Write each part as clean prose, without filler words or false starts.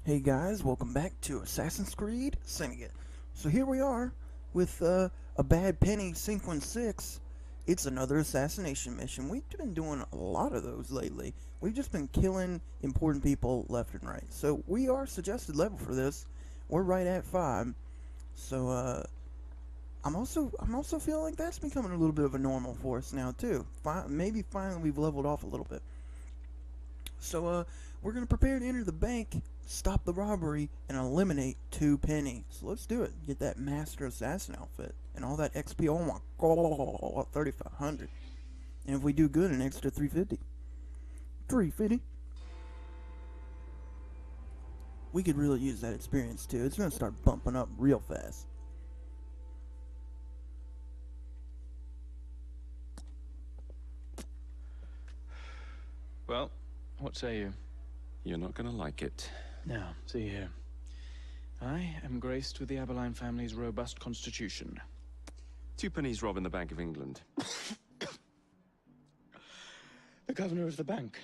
Hey guys, welcome back to Assassin's Creed Syndicate. So here we are with a bad penny sequence 6. It's another assassination mission. We've been doing a lot of those lately. We've just been killing important people left and right. So we are suggested level for this. We're right at 5. So I'm also feeling like that's becoming a little bit of a normal for us now too. Maybe finally we've leveled off a little bit. So we're gonna prepare to enter the bank, stop the robbery, and eliminate 2 penny. So let's do it. Get that master assassin outfit and all that XP. Oh my god, 3,500. And if we do good, an extra 350. 350. We could really use that experience too. It's gonna start bumping up real fast. Well, what say you? You're not gonna like it. Now, see here. I am graced with the Aberline family's robust constitution. 2 pennies robbing the Bank of England. The governor of the bank.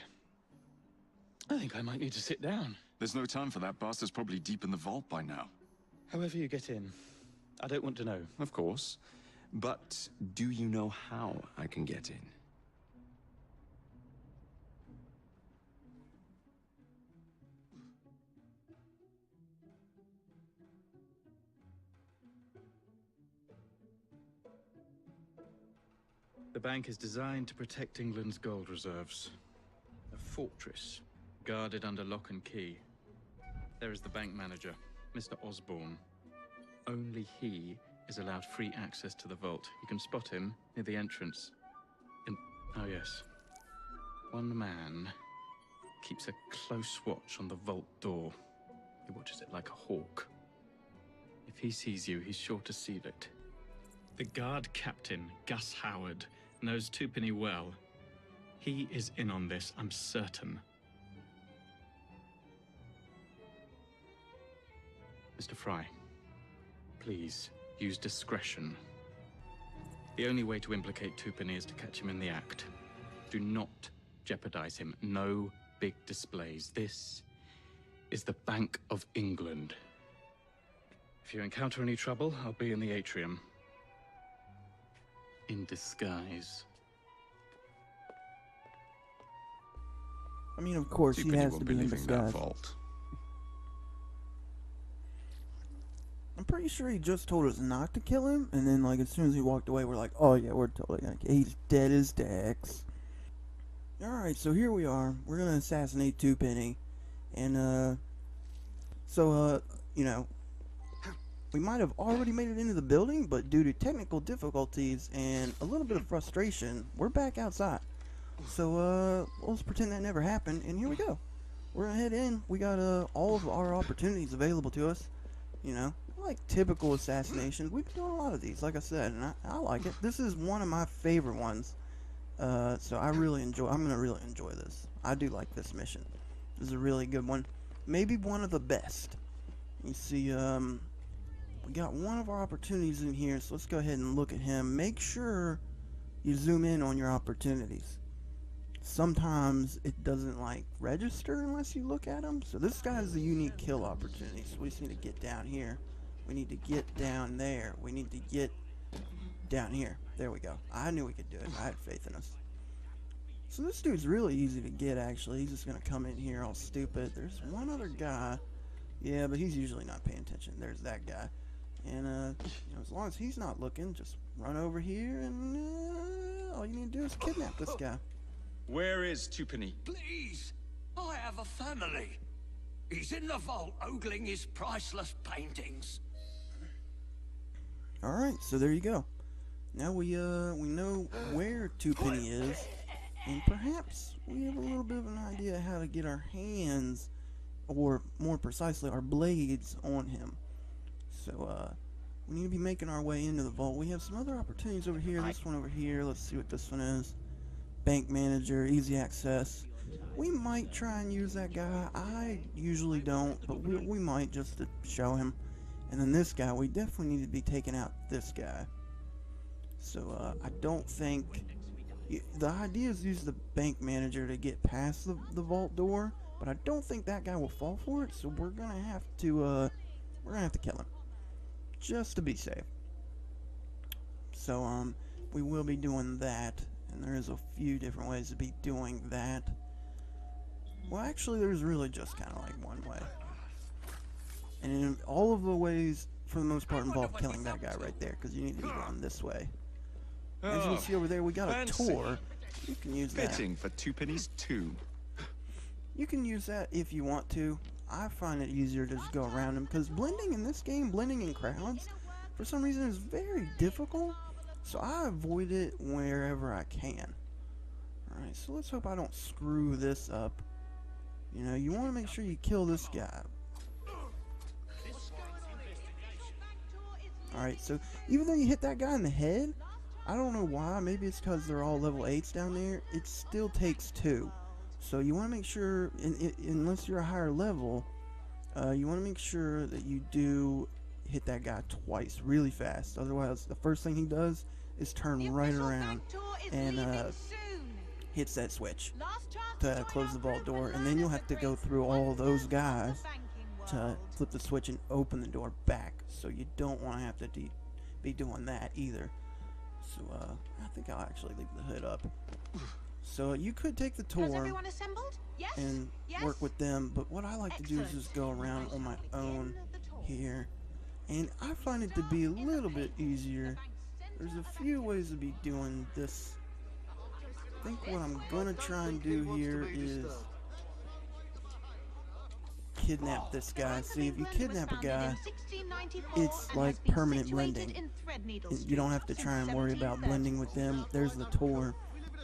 I think I might need to sit down. There's no time for that. Bastard's probably deep in the vault by now. However you get in, I don't want to know. Of course. But do you know how I can get in? The bank is designed to protect England's gold reserves. A fortress, guarded under lock and key. There is the bank manager, Mr. Osborne. Only he is allowed free access to the vault. You can spot him near the entrance. And, oh yes, one man keeps a close watch on the vault door. He watches it like a hawk. If he sees you, he's sure to seal it. The guard captain, Gus Howard, knows Twopenny well. He is in on this, I'm certain. Mr. Fry, please use discretion. The only way to implicate Twopenny is to catch him in the act. Do not jeopardize him. No big displays. This is the Bank of England. If you encounter any trouble, I'll be in the atrium. In disguise. I mean, of course, he has to be in disguise. I'm pretty sure he just told us not to kill him, and then, like, as soon as he walked away, we're like, oh yeah, we're totally gonna kill him. He's dead as Dax. Alright, so here we are. We're gonna assassinate Twopenny. And, you know, we might have already made it into the building, but due to technical difficulties and a little bit of frustration, we're back outside. So, let's pretend that never happened, and here we go. We're gonna head in. We got, all of our opportunities available to us. You know, like typical assassinations. We've been doing a lot of these, like I said, and I like it. This is one of my favorite ones. So I'm gonna really enjoy this. I do like this mission. This is a really good one. Maybe one of the best. You see, we got one of our opportunities in here, so let's go ahead and look at him. Make sure you zoom in on your opportunities. Sometimes it doesn't like register unless you look at them. So this guy's a unique kill opportunity. So we just need to get down here. We need to get down there. We need to get down here. There we go. I knew we could do it. I had faith in us. So this dude's really easy to get, actually. He's just gonna come in here all stupid. There's one other guy. Yeah, but he's usually not paying attention. There's that guy. And you know, as long as he's not looking, just run over here and all you need to do is kidnap this guy. Where is Twopenny? Please, I have a family. He's in the vault ogling his priceless paintings. Alright, so there you go. Now we know where Twopenny is, and perhaps we have a little bit of an idea how to get our hands, or more precisely, our blades on him. So, we need to be making our way into the vault. We have some other opportunities over here. This one over here. Let's see what this one is. Bank manager, easy access. We might try and use that guy. I usually don't, but we might just to show him. And then this guy, we definitely need to be taking out this guy. So I don't think the idea is use the bank manager to get past the vault door, but but I don't think that guy will fall for it, so we're gonna have to kill him. Just to be safe. So, we will be doing that, and there's a few different ways to be doing that. Well, actually, there's really just kind of like one way. And in all of the ways, for the most part, involve killing that guy right there, because you need to be going this way. As you can see over there, we got a tour. You can use that. Fitting for 2 pennies too. You can use that if you want to. I find it easier to just go around them, because blending in this game, blending in crowds, for some reason is very difficult. So I avoid it wherever I can. Alright, so let's hope I don't screw this up. You know, you want to make sure you kill this guy. Alright, so even though you hit that guy in the head, I don't know why, maybe it's because they're all level 8s down there, it still takes 2. So you want to make sure, unless you're a higher level, you want to make sure that you do hit that guy twice really fast. Otherwise, the first thing he does is turn right around and hits that switch to close the vault door, and then you'll have to go through all those guys to flip the switch and open the door back. So you don't want to have to be doing that either. So I think I'll actually leave the hood up. So you could take the tour and work with them, but what I like to do is just go around on my own here. And I find it to be a little bit easier. There's a few ways to be doing this. I think what I'm going to try and do here is kidnap this guy. See, if you kidnap a guy, it's like permanent blending. You don't have to try and worry about blending with them. There's the tour.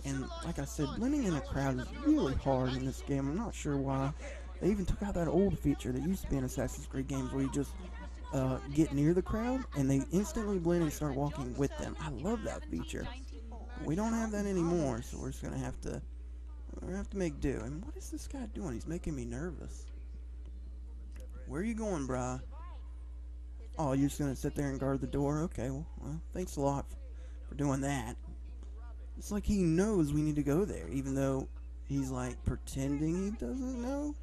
And like I said, blending in a crowd is really hard in this game. I'm not sure why. They even took out that old feature that used to be in Assassin's Creed games where you just get near the crowd and they instantly blend and start walking with them. I love that feature. We don't have that anymore, so we're just gonna have to make do. And what is this guy doing? He's making me nervous. Where are you going, brah? Oh, you're just gonna sit there and guard the door? Okay, well, thanks a lot for doing that. It's like he knows we need to go there, even though he's like pretending he doesn't know.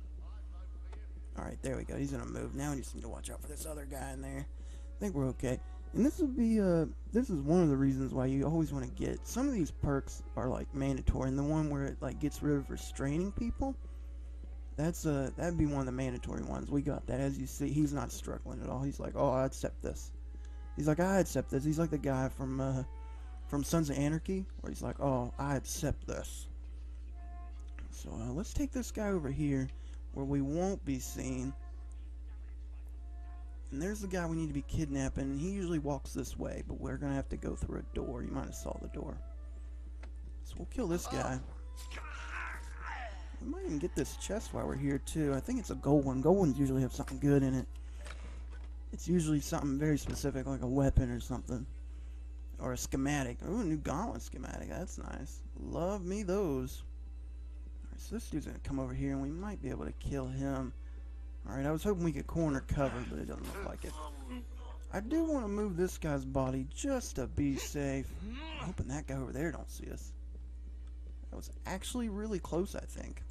Alright, there we go. He's gonna move. Now we just need to watch out for this other guy in there. I think we're okay. And this will be, this is one of the reasons why you always want to get, some of these perks are like mandatory, and the one where it like gets rid of restraining people, that'd be one of the mandatory ones. We got that. As you see, he's not struggling at all. He's like, oh, I accept this. He's like, I accept this. He's like the guy from Sons of Anarchy, where he's like, oh, I accept this. So let's take this guy over here where we won't be seen. And there's the guy we need to be kidnapping, and he usually walks this way, but we're gonna have to go through a door. You might have saw the door. So we'll kill this guy. We might even get this chest while we're here too. I think it's a gold one. Gold ones usually have something good in it. It's usually something very specific, like a weapon or something. Or a schematic. Ooh, a new gauntlet schematic. That's nice. Love me those. Alright, so this dude's gonna come over here and we might be able to kill him. Alright, I was hoping we could corner cover, but it doesn't look like it. I do want to move this guy's body just to be safe. I'm hoping that guy over there don't see us. That was actually really close, I think.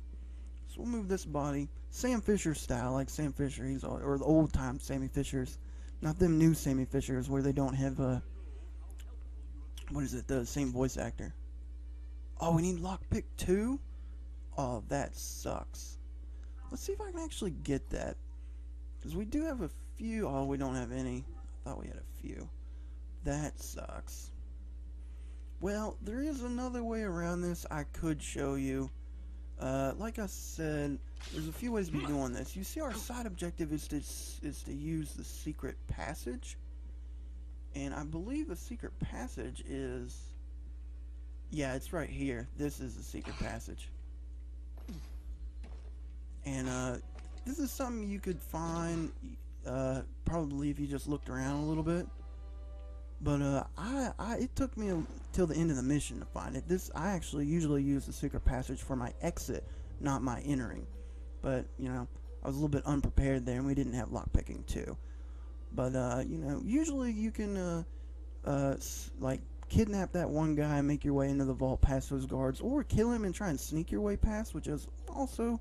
So we'll move this body. Sam Fisher style, like Sam Fisher. He's all, or the old time Sammy Fishers. Not them new Sammy Fishers where they don't have what is it, the same voice actor. Oh, we need lockpick 2? Oh, that sucks. Let's see if I can actually get that. Because we do have a few. Oh, we don't have any. I thought we had a few. That sucks. Well, there is another way around this I could show you. Like I said, there's a few ways to be doing this. You see our side objective is to use the secret passage. And I believe the secret passage is... yeah, it's right here. This is the secret passage. And this is something you could find probably if you just looked around a little bit. But it took me till the end of the mission to find it. I actually usually use the secret passage for my exit, not my entering. But you know, I was a little bit unprepared there, and we didn't have lockpicking too. But you know, usually you can like kidnap that one guy, make your way into the vault past those guards, or kill him and try and sneak your way past, which is also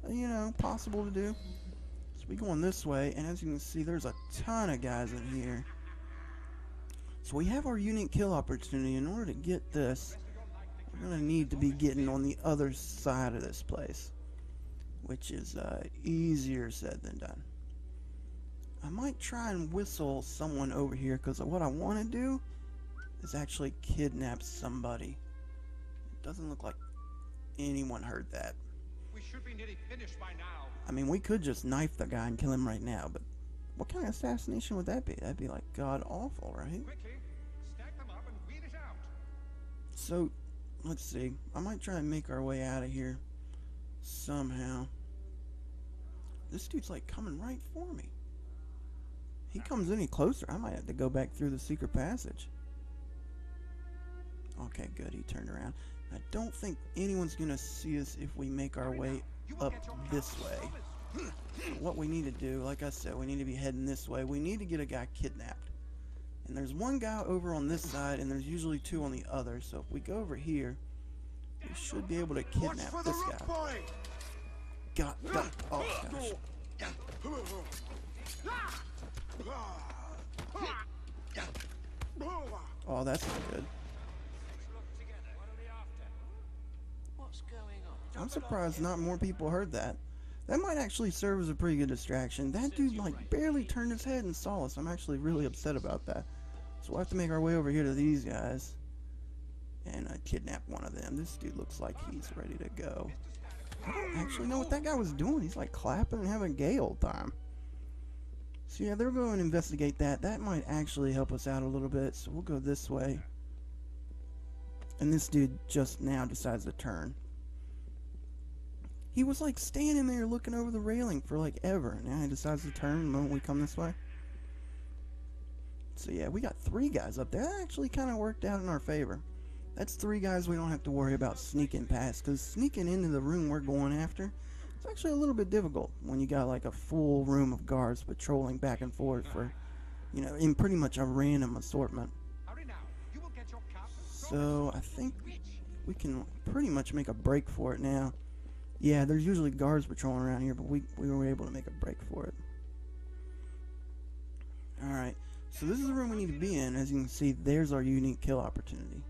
you know, possible to do. So we go on this way, and as you can see, there's a ton of guys in here. So we have our unique kill opportunity. In order to get this, we're going to need to be getting on the other side of this place, which is easier said than done. I might try and whistle someone over here, because what I want to do is actually kidnap somebody. It doesn't look like anyone heard that. We should be nearly finished by now. I mean, we could just knife the guy and kill him right now, but what kind of assassination would that be? That'd be like god awful, right? Quickly, stack them up and weed it out. So, let's see. I might try and make our way out of here somehow. This dude's like coming right for me. He comes any closer, I might have to go back through the secret passage. Okay, good, he turned around. I don't think anyone's gonna see us if we make our way up this way. So what we need to do, like I said, we need to be heading this way. We need to get a guy kidnapped. And there's one guy over on this side, and there's usually two on the other. So if we go over here, we should be able to kidnap this guy. Got, oh gosh. Oh, that's not good. I'm surprised not more people heard that. That might actually serve as a pretty good distraction. That dude like barely turned his head and saw us. I'm actually really upset about that. So we'll have to make our way over here to these guys and kidnap one of them. This dude looks like he's ready to go. I don't actually know what that guy was doing. He's like clapping and having a gay old time. So yeah, they're going to investigate that. That might actually help us out a little bit. So we'll go this way. And this dude just now decides to turn. He was like standing there looking over the railing for like ever. Now he decides to turn the moment we come this way. So yeah, we got 3 guys up there. That actually kind of worked out in our favor. That's 3 guys we don't have to worry about sneaking past. Because sneaking into the room we're going after, it's actually a little bit difficult when you got like a full room of guards patrolling back and forth for, you know, in pretty much a random assortment. So I think we can pretty much make a break for it now. Yeah, there's usually guards patrolling around here, but we were able to make a break for it. Alright, so this is the room we need to be in. As you can see, there's our unique kill opportunity.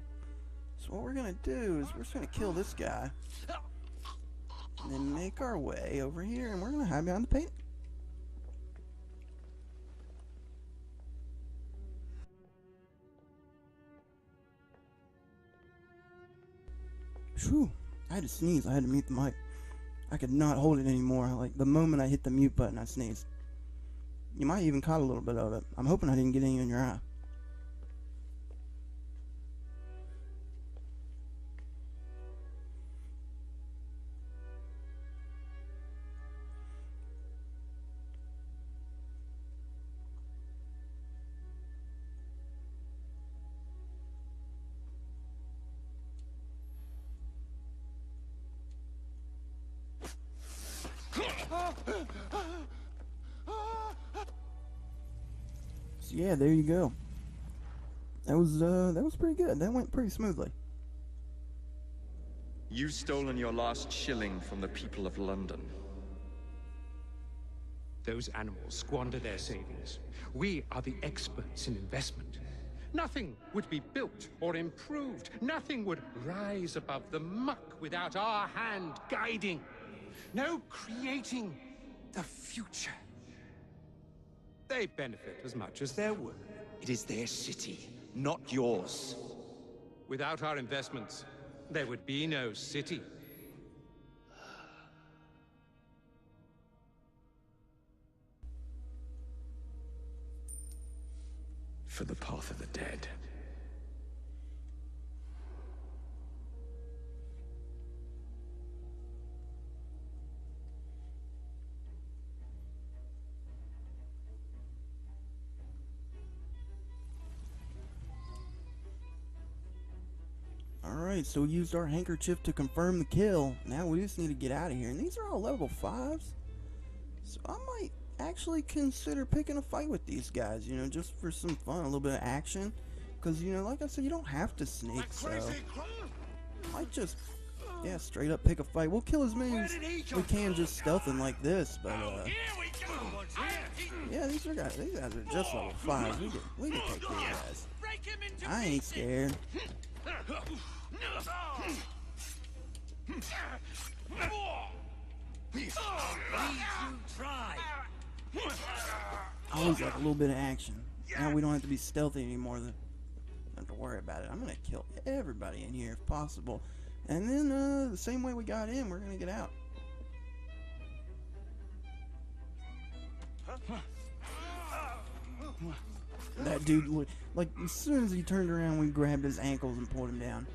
So what we're going to do is we're just going to kill this guy. And then make our way over here, and we're going to hide behind the paint. Phew, I had to sneeze. I had to mute the mic. I could not hold it anymore. Like, the moment I hit the mute button, I sneezed. You might even caught a little bit of it. I'm hoping I didn't get any in your eye. So yeah, there you go. That was pretty good. That went pretty smoothly. You've stolen your last shilling from the people of London. Those animals squander their savings. We are the experts in investment. Nothing would be built or improved. Nothing would rise above the muck without our hand guiding. No creating the future. They benefit as much as their work. It is their city, not yours. Without our investments, there would be no city. For the path of the dead. Alright, so we used our handkerchief to confirm the kill. Now we just need to get out of here. And these are all level 5s. So I might actually consider picking a fight with these guys, you know, just for some fun, a little bit of action. Because, you know, like I said, you don't have to sneak, so I might just Yeah, straight up pick a fight. We'll kill as many as we can just stealthing like this, but yeah, these guys are just level 5. We can take these guys. I ain't scared. I always like a little bit of action. Now we don't have to be stealthy anymore. Don't have to worry about it. I'm gonna kill everybody in here if possible, and then the same way we got in, we're gonna get out. That dude, like, as soon as he turned around, we grabbed his ankles and pulled him down.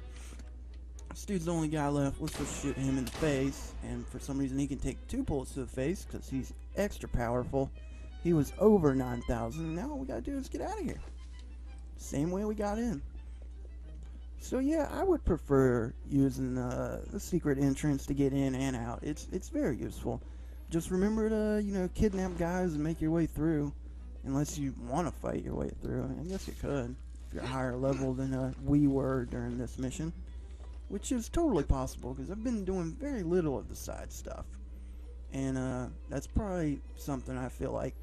This dude's the only guy left. Let's just shoot him in the face. And for some reason, he can take 2 bullets to the face because he's extra powerful. He was over 9,000. Now all we gotta do is get out of here. Same way we got in. So yeah, I would prefer using the secret entrance to get in and out. It's very useful. Just remember to, you know, kidnap guys and make your way through. Unless you want to fight your way through. I guess you could if you're higher level than we were during this mission. Which is totally possible, because I've been doing very little of the side stuff. And that's probably something I feel like,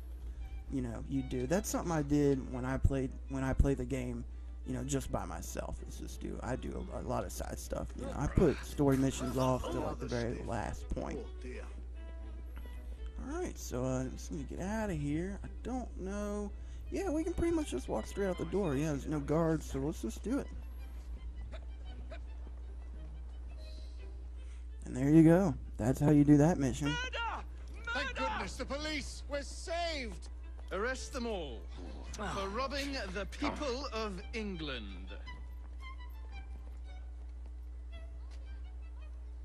you know, you do. That's something I did when I played the game, you know, just by myself. It's just I do a lot of side stuff. You know, I put story missions off to like the very last point. Alright, so I'm just gonna get out of here. I don't know. Yeah, we can pretty much just walk straight out the door. Yeah, there's no guards, so let's just do it. And there you go. That's how you do that mission. Murder! Thank goodness, the police! We're saved! Arrest them all for robbing the people of England.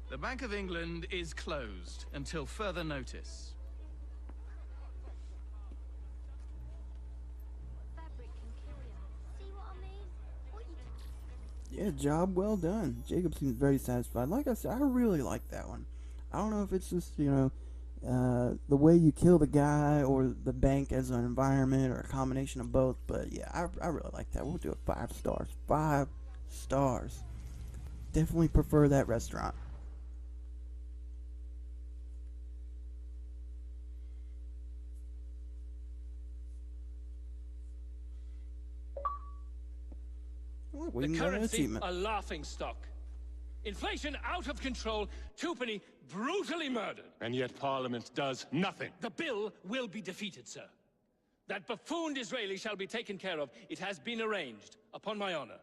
The Bank of England is closed until further notice. Yeah, job well done. Jacob seems very satisfied. Like I said, I really like that one. I don't know if it's just, you know, the way you kill the guy or the bank as an environment or a combination of both, but yeah, I really like that. We'll do it 5 stars. 5 stars. Definitely prefer that restaurant. Look, we The can get an currency achievement. a laughing stock. Inflation out of control, Twopenny brutally murdered. And yet Parliament does nothing. The bill will be defeated, sir. That buffoon Disraeli shall be taken care of. It has been arranged, upon my honor.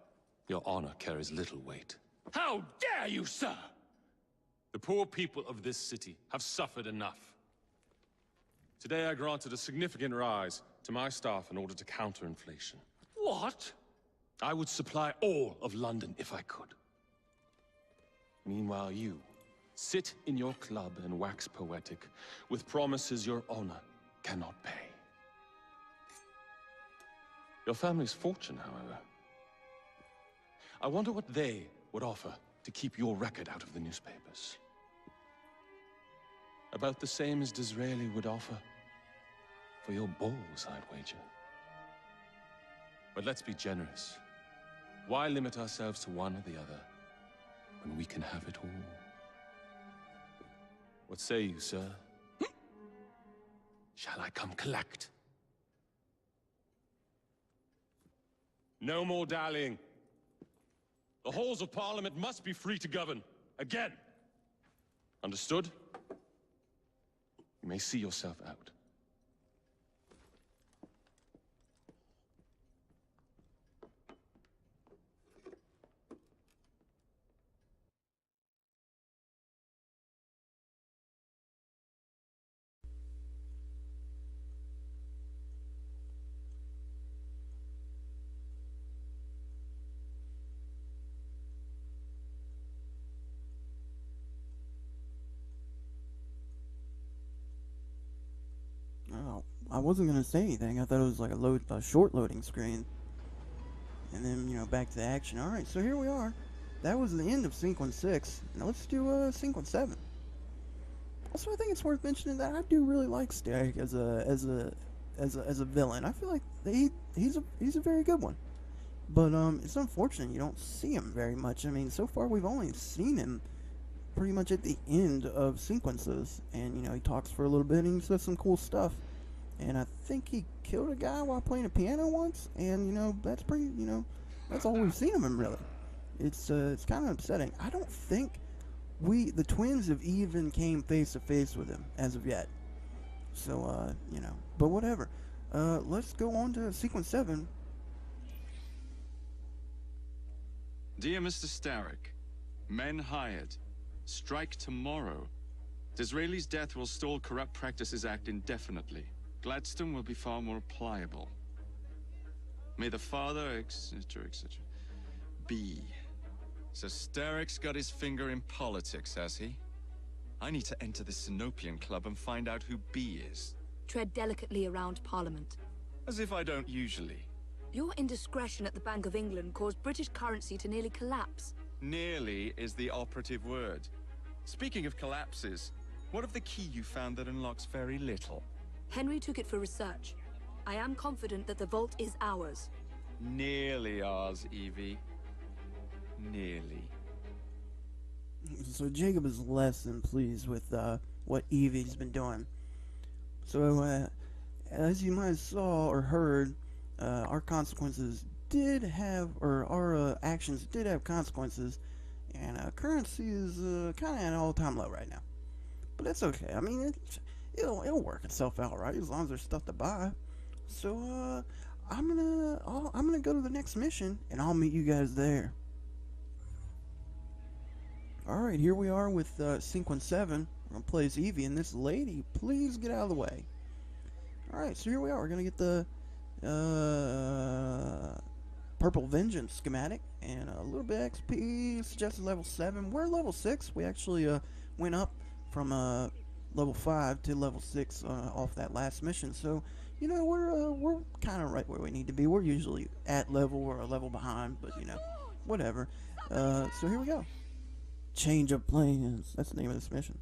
Your honor carries little weight. How dare you, sir! The poor people of this city have suffered enough. Today I granted a significant rise to my staff in order to counter inflation. What? I would supply all of London if I could. Meanwhile, you sit in your club and wax poetic with promises your honor cannot pay. Your family's fortune, however. I wonder what they would offer to keep your record out of the newspapers. About the same as Disraeli would offer for your balls, I'd wager. But let's be generous. Why limit ourselves to one or the other when we can have it all? What say you, sir? Shall I come collect? No more dallying. The halls of Parliament must be free to govern. Again. Understood? You may see yourself out. Oh, I wasn't gonna say anything. I thought it was like a short loading screen, and then, you know, back to the action. All right, so here we are. That was the end of Sequence 6. Now let's do Sequence 7. Also, I think it's worth mentioning that I do really like Spade as a villain. I feel like he's a very good one. But it's unfortunate you don't see him very much. I mean, so far we've only seen him pretty much at the end of sequences, and he talks for a little bit and he says some cool stuff. And I think he killed a guy while playing a piano once, and that's pretty, that's all we've seen of him really. It's kind of upsetting. I don't think the twins have even came face to face with him as of yet. So but whatever. Let's go on to sequence 7. Dear Mr. Starrick, men hired. Strike tomorrow. Disraeli's death will stall Corrupt Practices Act indefinitely. Gladstone will be far more pliable. May the father, etc., etc. be. So Starrick's got his finger in politics, has he? I need to enter the Sinopian Club and find out who B is. Tread delicately around Parliament. As if I don't usually. Your indiscretion at the Bank of England caused British currency to nearly collapse. Nearly is the operative word. Speaking of collapses, what of the key you found that unlocks very little? Henry took it for research. I am confident that the vault is ours. Nearly ours, Evie. Nearly. So Jacob is less than pleased with what Evie's been doing. So as you might have saw or heard, our consequences did have, or our actions did have consequences, and currency is kind of at an all-time low right now. But it's okay. I mean, it'll work itself out, right? As long as there's stuff to buy. So I'm gonna go to the next mission, and I'll meet you guys there. All right, here we are with sequence 7. We're gonna play as Evie, and this lady, please get out of the way. All right, so here we are. We're gonna get the Purple Vengeance schematic and a little bit of XP. Suggested level 7. We're level 6. We actually went up from level 5 to level 6 off that last mission. So we're kind of right where we need to be. We're usually at level or a level behind, but whatever. So here we go. Change of plans. That's the name of this mission.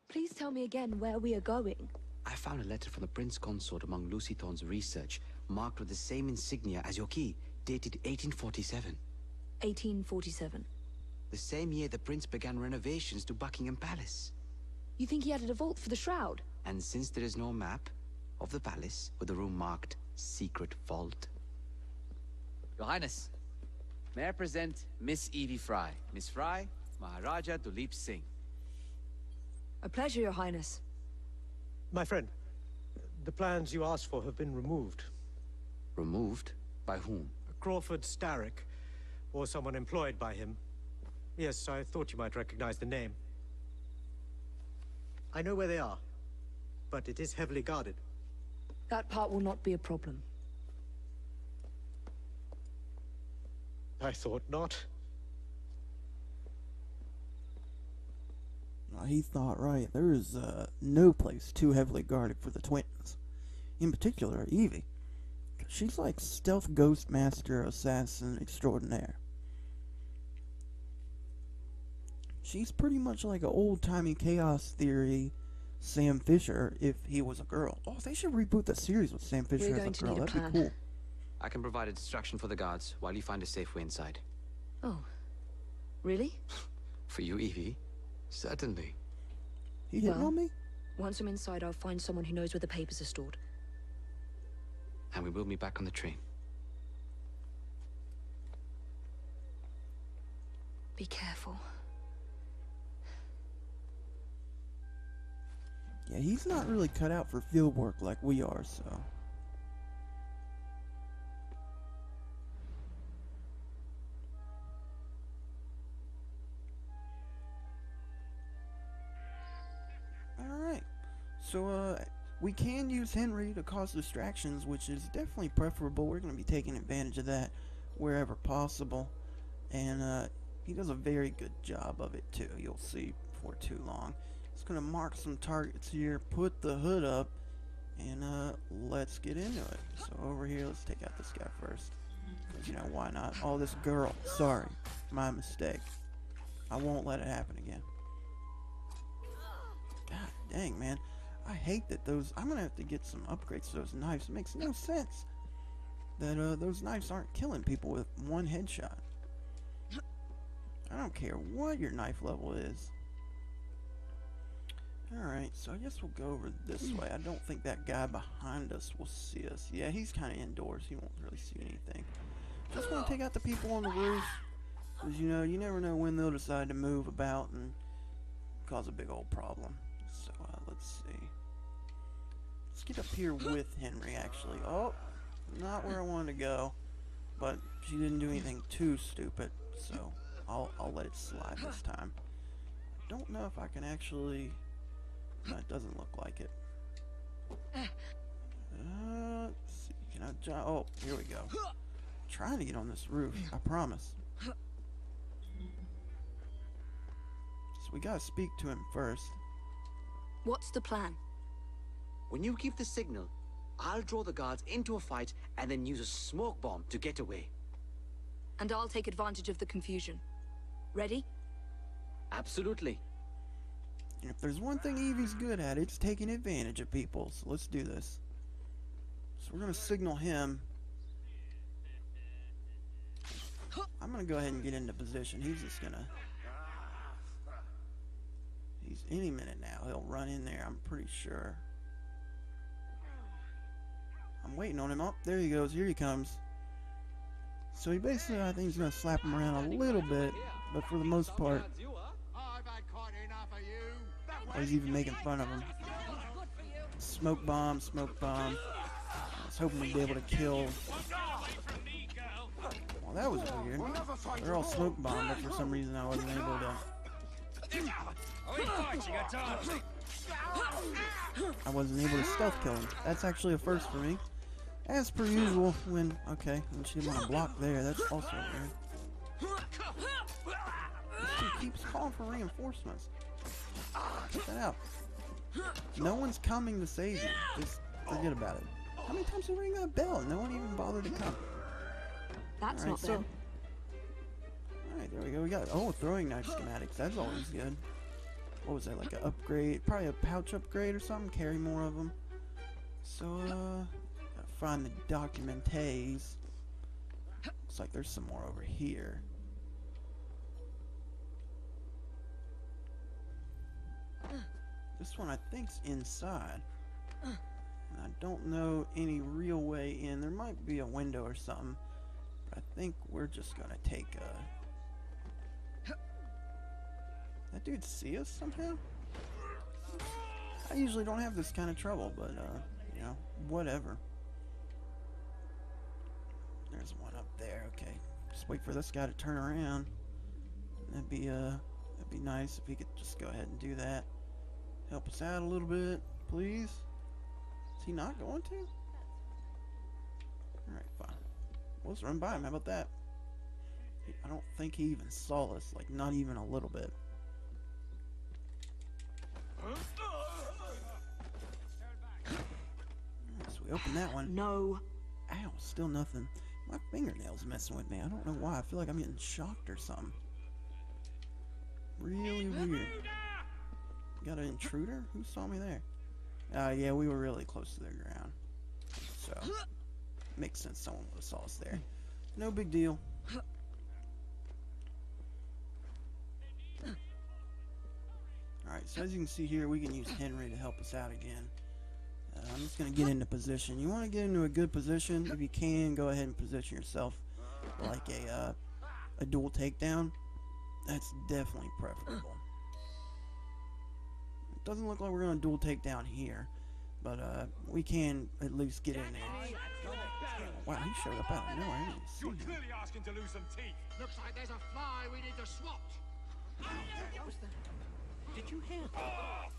Please tell me again where we are going. I found a letter from the Prince Consort among Lucy Thorne's research, marked with the same insignia as your key, dated 1847. 1847. The same year the Prince began renovations to Buckingham Palace. You think he added a vault for the shroud? And since there is no map of the palace with the room marked Secret Vault. Your Highness, may I present Miss Evie Fry. Miss Fry, Maharaja Duleep Singh. A pleasure, Your Highness. My friend, the plans you asked for have been removed. Removed? By whom? Crawford Starrick, or someone employed by him. Yes, I thought you might recognize the name. I know where they are, but it is heavily guarded. That part will not be a problem. I thought not. He thought right. There is no place too heavily guarded for the twins. In particular, Evie. She's like stealth ghost master assassin extraordinaire. She's pretty much like an old-timey chaos theory Sam Fisher if he was a girl. Oh, they should reboot the series with Sam Fisher as a girl. That'd be cool. I can provide a distraction for the guards while you find a safe way inside. Oh. Really? For you, Evie? Certainly. He hitting on me? Once I'm inside, I'll find someone who knows where the papers are stored. And we will meet back on the train. Be careful. Yeah, he's not really cut out for field work like we are, so. Alright. So, we can use Henry to cause distractions, which is definitely preferable. We're going to be taking advantage of that wherever possible. And, he does a very good job of it, too. You'll see before too long. Just going to mark some targets here, put the hood up, and, let's get into it. So, over here, let's take out this guy first. Because, why not? Oh, this girl. Sorry. My mistake. I won't let it happen again. God dang, man. I hate that those... I'm gonna have to get some upgrades to those knives. It makes no sense that those knives aren't killing people with one headshot. I don't care what your knife level is. Alright, so I guess we'll go over this way. I don't think that guy behind us will see us. Yeah, he's kind of indoors. He won't really see anything. Just want to take out the people on the roof. Because, you know, you never know when they'll decide to move about and cause a big old problem. So, let's see. Let's get up here with Henry, actually. Oh, not where I wanted to go. But she didn't do anything too stupid, so I'll let it slide this time. I don't know if I can actually... No, it doesn't look like it. Let's see. Can I jump? Oh, here we go. I'm trying to get on this roof, I promise. So we gotta speak to him first. What's the plan? When you give the signal, I'll draw the guards into a fight and then use a smoke bomb to get away. And I'll take advantage of the confusion. Ready? Absolutely. And if there's one thing Evie's good at, it's taking advantage of people. So let's do this. So we're going to signal him. I'm going to go ahead and get into position. He's just going to... He's any minute now. He'll run in there, I'm pretty sure. I'm waiting on him. Oh, there he goes. Here he comes. So he basically, I think he's going to slap him around a little bit. But for the most part... I was even making fun of him. Smoke bomb, smoke bomb. I was hoping we'd be able to kill. Well, that was weird. They're all smoke bomb, but for some reason I wasn't able to stealth kill him. That's actually a first for me. As per usual, when she didn't want to block there, that's also weird. This dude keeps calling for reinforcements. Get that out. No one's coming to save you. Just forget about it. How many times have we ring that bell? No one even bothered to come. That's not bad. Alright, there we go. We got throwing knife schematics. That's always good. What was that, like an upgrade? Probably a pouch upgrade or something. Carry more of them. So, gotta find the documentates. Looks like there's some more over here. This one I think's inside. And I don't know any real way in. There might be a window or something. But I think we're just gonna take a... That dude see us somehow? I usually don't have this kind of trouble, but you know, whatever. There's one up there, okay. Just wait for this guy to turn around. That'd be nice if he could just go ahead and do that. Help us out a little bit, please. Is he not going to? Alright, fine. We'll just run by him. How about that? I don't think he even saw us. Like, not even a little bit. Alright, so we open that one. No. Ow, still nothing. My fingernail's messing with me. I don't know why. I feel like I'm getting shocked or something. Really weird. Got an intruder? Who saw me there? Yeah, we were really close to the ground. So, makes sense someone would have saw us there. No big deal. Alright, so as you can see here, we can use Henry to help us out again. I'm just going to get into position. You want to get into a good position? If you can, go ahead and position yourself like a dual takedown. That's definitely preferable. Doesn't look like we're going to dual take down here, but we can at least get in there. Wow, he showed up out of nowhere. I didn't see him. You're clearly asking to lose some teeth. Looks like there's a fly we need to swat. What was that? Did you hear that?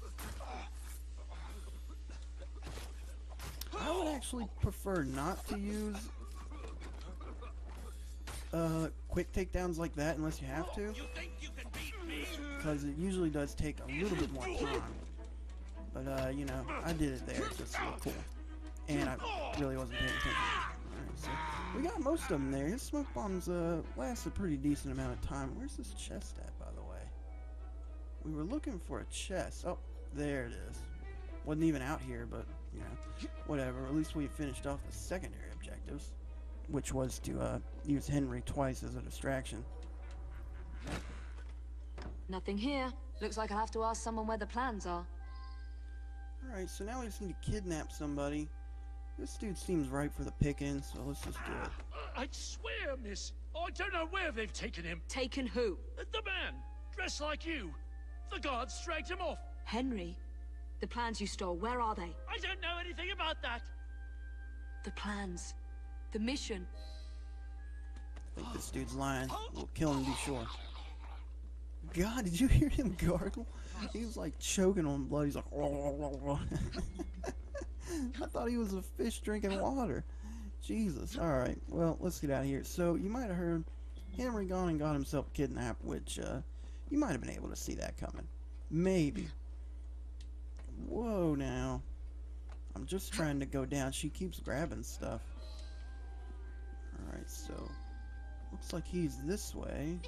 I would actually prefer not to use quick takedowns like that unless you have to. Because it usually does take a little bit more time. But, you know, I did it there just to look cool. And I really wasn't paying attention. Alright, so we got most of them there. His smoke bombs last a pretty decent amount of time. Where's this chest at, by the way? We were looking for a chest. Oh, there it is. Wasn't even out here, but, you know, whatever. At least we finished off the secondary objectives, which was to use Henry twice as a distraction. Nothing here. Looks like I'll have to ask someone where the plans are. Alright, so now we just need to kidnap somebody. This dude seems ripe for the picking, so let's just do it. I'd swear, miss, I don't know where they've taken him. Taken who? The man, dressed like you. The guards dragged him off. Henry? The plans you stole, where are they? I don't know anything about that. The plans. The mission. I think this dude's lying. We'll kill him, be sure. God, did you hear him gargle? He was like choking on blood. He's like, I thought he was a fish drinking water. Jesus. Alright, well, let's get out of here. So, you might have heard Henry gone and got himself kidnapped, which, you might have been able to see that coming. Maybe. Whoa, now. I'm just trying to go down. She keeps grabbing stuff. Alright, so, looks like he's this way.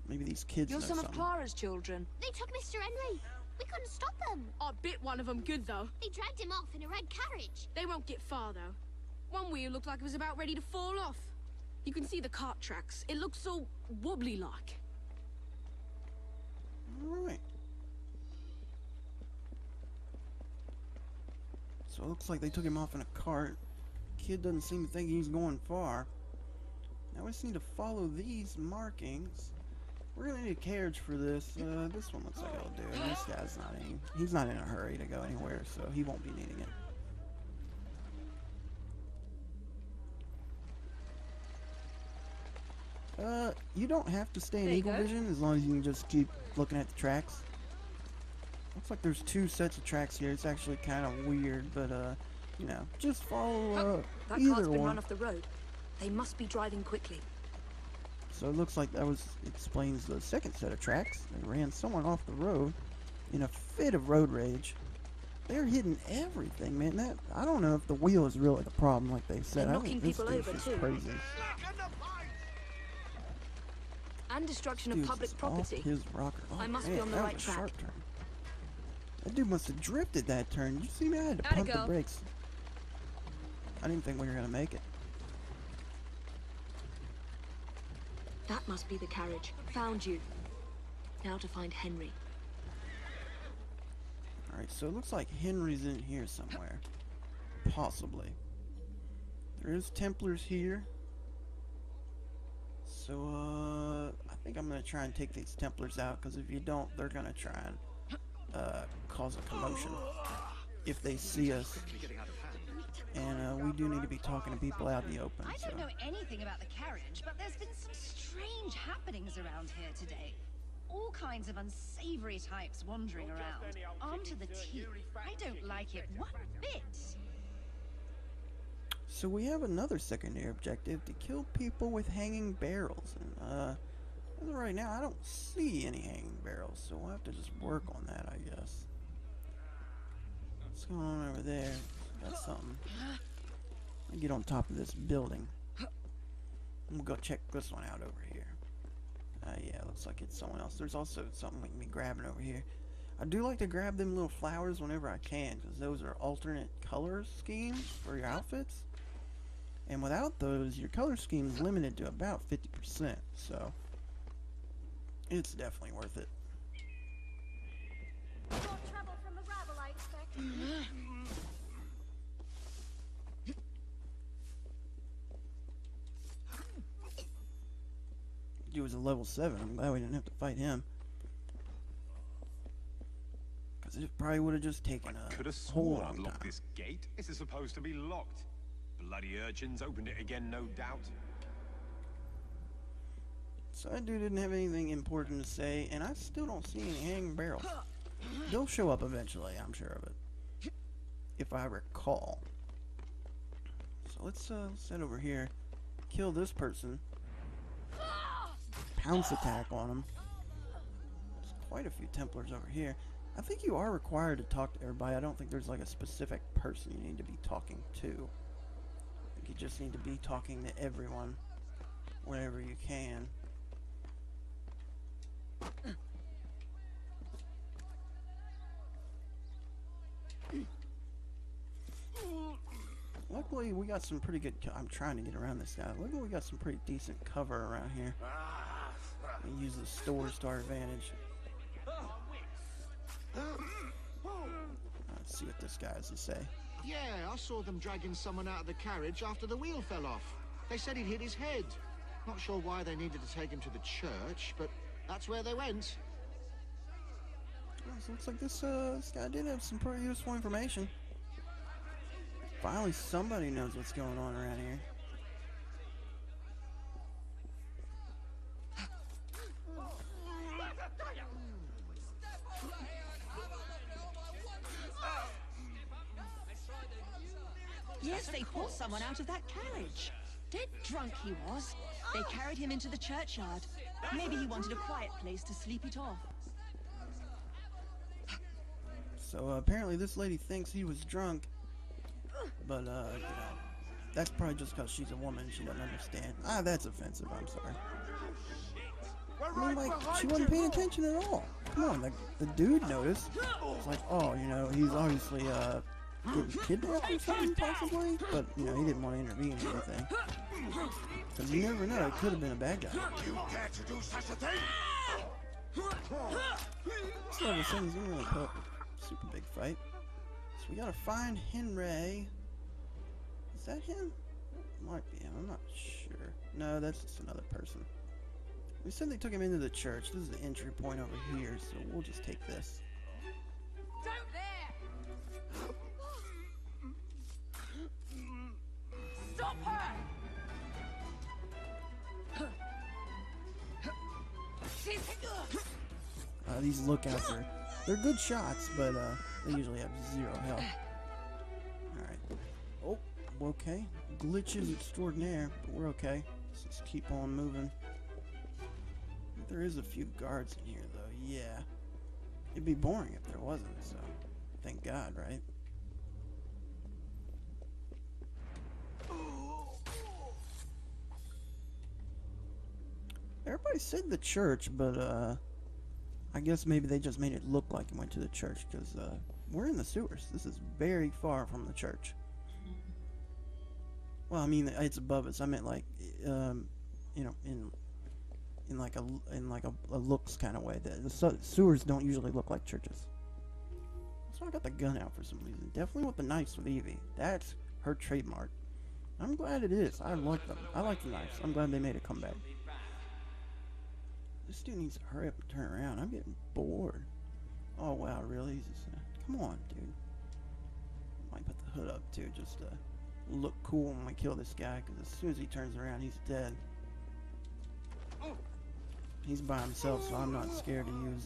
Maybe these kids You're know some of something. Clara's children. They took Mr. Henry. We couldn't stop them. I bit one of them good, though. They dragged him off in a red carriage. They won't get far, though. One wheel looked like it was about ready to fall off. You can see the cart tracks. It looks so wobbly-like. Alright. So it looks like they took him off in a cart. Kid doesn't seem to think he's going far. Now we just need to follow these markings. We're gonna need a carriage for this. This one looks like it'll do. This guy's not he's not in a hurry to go anywhere, so he won't be needing it. You don't have to stay in Eagle Vision as long as you can just keep looking at the tracks. Looks like there's two sets of tracks here. It's actually kind of weird, but you know, just follow That either cart's been one. run off the road. They must be driving quickly. So it looks like that explains the second set of tracks. They ran someone off the road in a fit of road rage. They're hitting everything, man. I don't know if the wheel is really the problem, like they said. They're I think knocking this people dude's over, just too. crazy. And destruction Dude's of public just property. off his rocker. Oh, I must man, be on the that right was a track. sharp turn. That dude must have drifted that turn. You see me? I had to Atta pump the girl. brakes. I didn't think we were gonna make it. That must be the carriage. Found you. Now to find Henry. Alright, so it looks like Henry's in here somewhere. Possibly. There is Templars here. So, I think I'm going to try and take these Templars out, because if you don't, they're going to try and cause a commotion if they see us. And we do need to be talking to people out in the open. I So. don't know anything about the carriage, but there's been some strange happenings around here today. All kinds of unsavory types wandering around, armed to the teeth. I don't like it one bit. So we have another secondary objective, to kill people with hanging barrels. And as of right now, I don't see any hanging barrels, so we'll have to just work on that, I guess. What's going on over there? Got something. Let me get on top of this building. We'll go check this one out over here. Yeah, looks like it's someone else. There's also something we can be grabbing over here. I do like to grab them little flowers whenever I can, because those are alternate color schemes for your outfits. And without those, your color scheme is limited to about 50%, so it's definitely worth it. More trouble from the rabble, I expect. He was a level 7. I'm glad we didn't have to fight him. Because it probably would have just taken a Could have whole sworn long I'd locked time. this gate. This is supposed to be locked. Bloody urchins opened it again, no doubt. So that dude didn't have anything important to say, and I still don't see any hanging barrels. They'll show up eventually, I'm sure of it. If I recall. So let's head over here. Kill this person. Pounce attack on him. There's quite a few Templars over here. I think you are required to talk to everybody. I don't think there's like a specific person you need to be talking to. I think you just need to be talking to everyone whenever you can. Luckily, we got some pretty good. I'm trying to get around this guy. Luckily, we got some pretty decent cover around here. We use the stores to our advantage. Let's see what this guy has to say. Yeah, I saw them dragging someone out of the carriage after the wheel fell off. They said he'd hit his head. Not sure why they needed to take him to the church, but that's where they went. Well, so looks like this guy did have some pretty useful information. Finally, somebody knows what's going on around here. Yes, they pulled someone out of that carriage. Dead drunk he was. They carried him into the churchyard. Maybe he wanted a quiet place to sleep it off. So apparently this lady thinks he was drunk, but you know, that's probably just because she's a woman. She doesn't understand. Ah, that's offensive. I'm sorry. I mean, like, she wasn't paying attention at all. Come on, the dude noticed. It's like, oh, you know, he's obviously getting kidnapped or something, possibly. But you know, he didn't want to intervene or anything. Because you never know, it could have been a bad guy. You dare to do such a thing? This level 7 isn't really put up a super big fight. So we gotta find Henry. Is that him? Might be him, I'm not sure. No, that's just another person. We said they took him into the church. This is the entry point over here, so we'll just take this. Don't there! Stop her! These lookouts they're good shots, but they usually have 0 health. Alright. Oh, okay. Glitches extraordinaire, but we're okay. Let's just keep on moving. There is a few guards in here, though. Yeah. It'd be boring if there wasn't, so thank God, right? Everybody said the church, but I guess maybe they just made it look like it went to the church, because we're in the sewers. This is very far from the church. Well, I mean, it's above us. I meant like, you know, in like a looks kind of way. The sewers don't usually look like churches. So I got the gun out for some reason. Definitely want the knives with Evie. That's her trademark. I'm glad it is. I like them. I like the knives. I'm glad they made a comeback. This dude needs to hurry up and turn around. I'm getting bored. Oh wow, really? He's just, come on, dude. Might put the hood up too, just to look cool when we kill this guy. Because as soon as he turns around, he's dead. He's by himself, so I'm not scared to use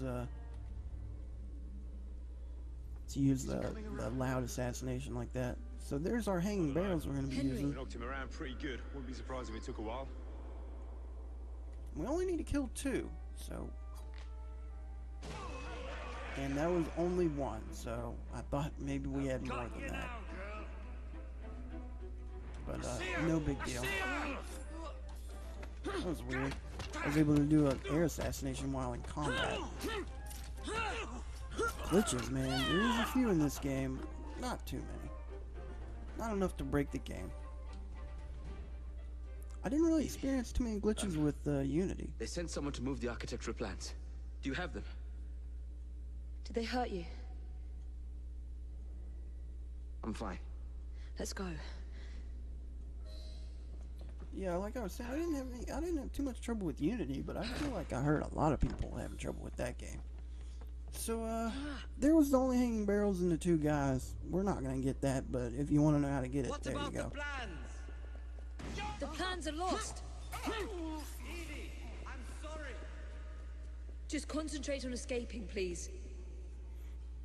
the loud assassination like that. So there's our hanging barrels we're going to be using. Knocked him around pretty good. Wouldn't be surprised if it took a while. We only need to kill 2, so... And that was only 1, so I thought maybe we had more than that. But, no big deal. That was weird. I was able to do an air assassination while in combat. Glitches, man. There's a few in this game. Not too many. Not enough to break the game. I didn't really experience too many glitches with Unity. They sent someone to move the architectural plans. Do you have them? Did they hurt you? I'm fine. Let's go. Yeah, like I was saying, I didn't have too much trouble with Unity, but I feel like I heard a lot of people having trouble with that game. So, there was the only hanging barrels in the 2 guys. We're not gonna get that, but if you want to know how to get it, there you go. The plans are lost. Evie, I'm sorry. Just concentrate on escaping, please.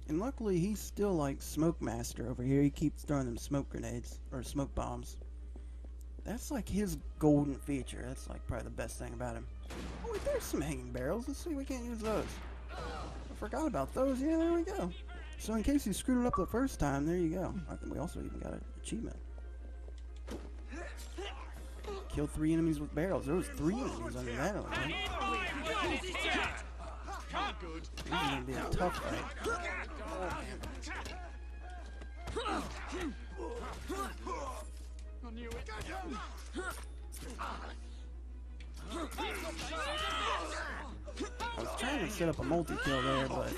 And luckily, he's still like Smoke Master over here. He keeps throwing them smoke grenades, or smoke bombs. That's like his golden feature. That's like probably the best thing about him. Oh wait, there's some hanging barrels. Let's see if we can't use those. I forgot about those. Yeah, there we go. So in case you screwed it up the first time, there you go. I think we also even got an achievement. Kill 3 enemies with barrels. There was 3 enemies under that one. This is gonna be a tough fight. I was trying to set up a multi-kill there, but it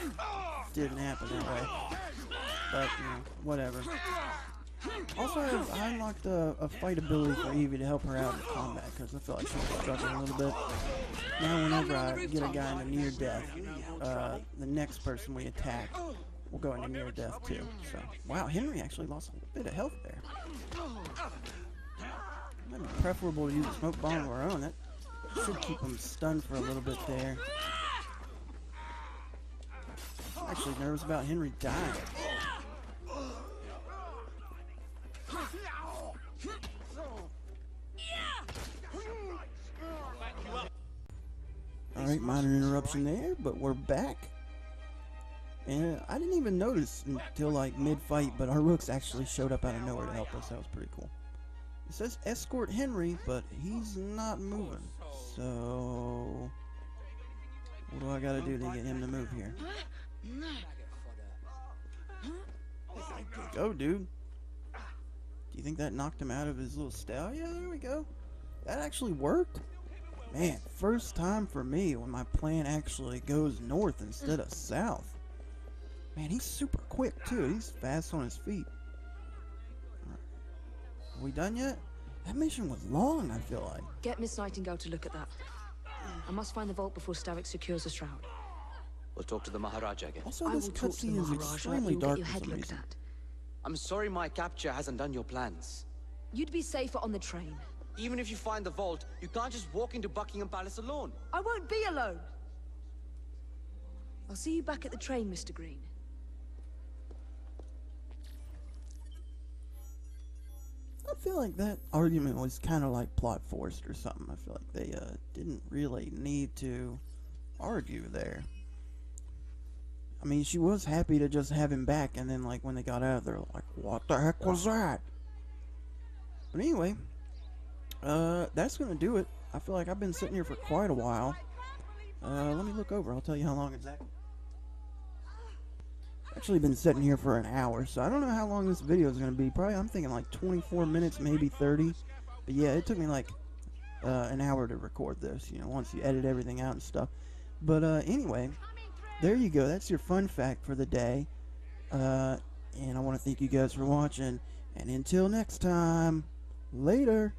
didn't happen that way. But, you know, whatever. Also, I unlocked a fight ability for Evie to help her out in combat, because I feel like she was struggling a little bit. Now, whenever I get a guy into near death, the next person we attack will go into near death too. So, wow, Henry actually lost a bit of health there. Might be preferable to use a smoke bomb of our own. That should keep him stunned for a little bit there. I'm actually nervous about Henry dying. Alright, minor interruption there, but we're back. And I didn't even notice until like mid-fight, but our rooks actually showed up out of nowhere to help us. That was pretty cool. It says escort Henry, but he's not moving. So, what do I gotta do to get him to move here? Go, dude. Do you think that knocked him out of his little style? Yeah, there we go. That actually worked. Man, first time for me when my plan actually goes north instead of south. Man, he's super quick too. He's fast on his feet. Are we done yet? That mission was long, I feel like. Get Miss Nightingale to look at that. I must find the vault before Starrick secures the shroud. We'll talk to the Maharaja again. Also, this cutscene is extremely dark for some reason. I'm sorry my capture hasn't done your plans. You'd be safer on the train. Even if you find the vault, you can't just walk into Buckingham Palace alone. I won't be alone. I'll see you back at the train, Mr. Green. I feel like that argument was kind of like plot forced or something. I feel like they didn't really need to argue there. I mean, she was happy to just have him back, and then like when they got out of there, like, what the heck was that? But anyway, that's gonna do it. I feel like I've been sitting here for quite a while. Let me look over. I'll tell you how long exactly. Actually been sitting here for an hour, so I don't know how long this video is going to be. Probably, I'm thinking like 24 minutes, maybe 30. But yeah, it took me like an hour to record this, you know, once you edit everything out and stuff. But anyway, there you go. That's your fun fact for the day. And I want to thank you guys for watching. And until next time, later.